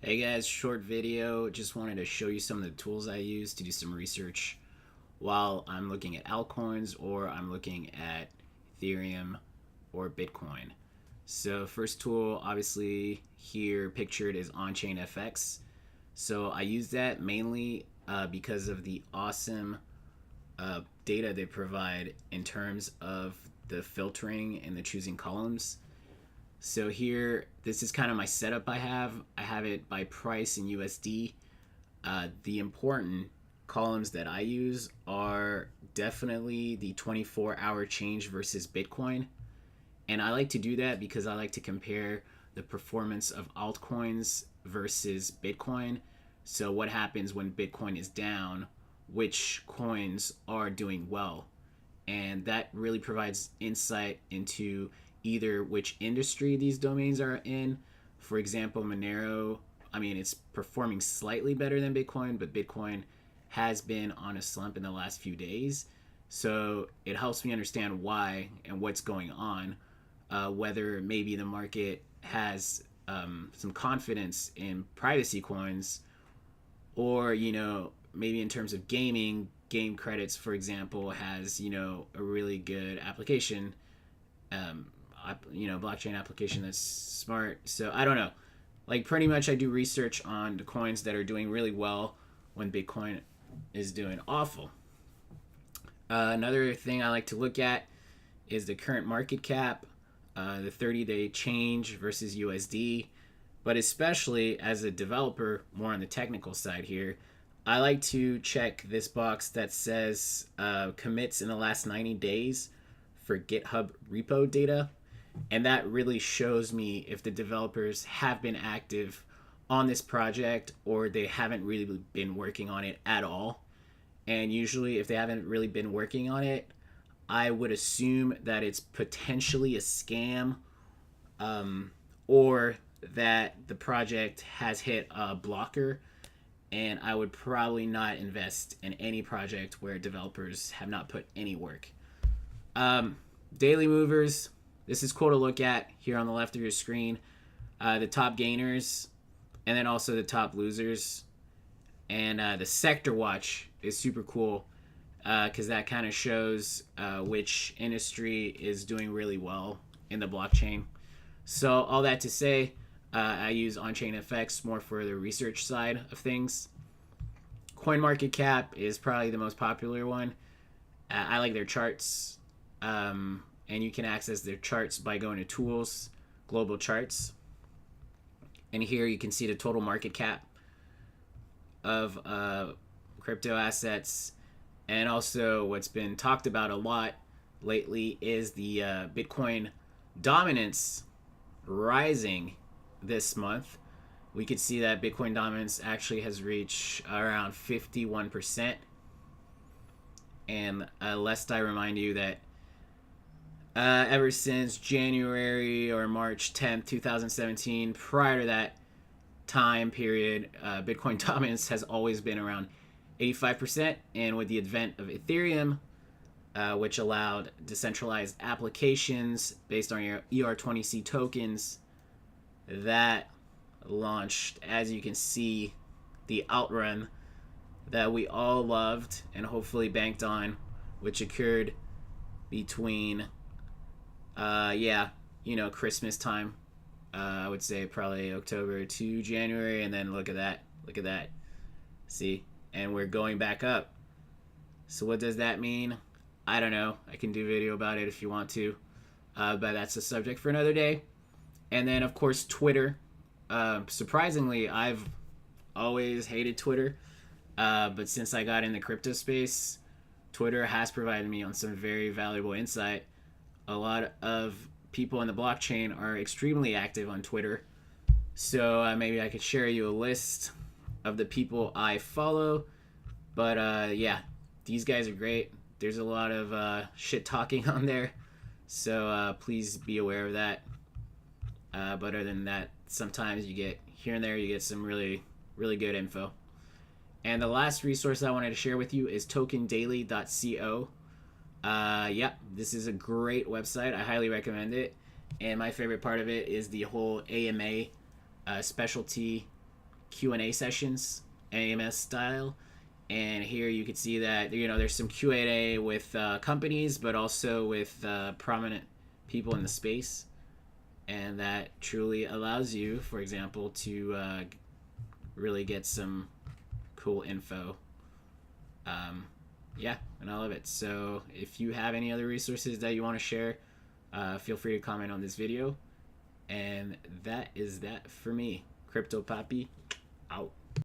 Hey guys, short video. Just wanted to show you some of the tools I use to do some research while I'm looking at altcoins or I'm looking at Ethereum or Bitcoin. So, first tool, obviously, here pictured is Onchain FX. So, I use that mainly because of the awesome data they provide in terms of the filtering and the choosing columns. So here, this is kind of my setup I have. I have it by price in USD. The important columns that I use are definitely the 24-hour change versus Bitcoin. And I like to do that because I like to compare the performance of altcoins versus Bitcoin. So, what happens when Bitcoin is down? Which coins are doing well? And that really provides insight into either which industry these domains are in. For example, Monero, I mean, it's performing slightly better than Bitcoin, but Bitcoin has been on a slump in the last few days. So it helps me understand why and what's going on, whether maybe the market has some confidence in privacy coins, or maybe in terms of gaming, game credits, for example, has a really good application, um, blockchain application that's smart. So I don't know. Like, pretty much I do research on the coins that are doing really well when Bitcoin is doing awful. Another thing I like to look at is the current market cap, the 30-day change versus USD. But especially as a developer, more on the technical side here, I like to check this box that says commits in the last 90 days for GitHub repo data. And that really shows me if the developers have been active on this project or they haven't really been working on it at all. And usually, if they haven't really been working on it, I would assume that it's potentially a scam, or that the project has hit a blocker. And I would probably not invest in any project where developers have not put any work. Um, Daily movers. This is cool to look at here on the left of your screen. The top gainers, and then also the top losers. And the sector watch is super cool because that kind of shows which industry is doing really well in the blockchain. So all that to say, I use Onchain FX more for the research side of things. CoinMarketCap is probably the most popular one. I like their charts, and you can access their charts by going to Tools, Global Charts, and here you can see the total market cap of crypto assets. And also, what's been talked about a lot lately is the Bitcoin dominance rising this month. We could see that Bitcoin dominance actually has reached around 51%. And lest I remind you that ever since January or March 10th, 2017, prior to that time period, Bitcoin dominance has always been around 85%. And with the advent of Ethereum, which allowed decentralized applications based on your ER20C tokens, that launched, as you can see, the outrun that we all loved and hopefully banked on, which occurred between, Christmas time. I would say probably October to January, and then look at that. See, and we're going back up. So what does that mean? I don't know. I can do a video about it if you want to, but that's a subject for another day. And then, of course, Twitter. Surprisingly, I've always hated Twitter, but since I got in the crypto space, Twitter has provided me on some very valuable insight. A lot of people in the blockchain are extremely active on Twitter, so maybe I could share you a list of the people I follow. But yeah, these guys are great. There's a lot of shit talking on there, so please be aware of that. But other than that, sometimes you get here and there, you get some really, really good info. And the last resource I wanted to share with you is tokendaily.co. This is a great website. I highly recommend it. And my favorite part of it is the whole AMA specialty Q&A sessions, AMS style. And here you can see that there's some Q&A with companies, but also with prominent people in the space, and that truly allows you, for example, to really get some cool info. Yeah, and I love it. So if you have any other resources that you want to share, feel free to comment on this video. And that is that for me. Crypto Poppy, out.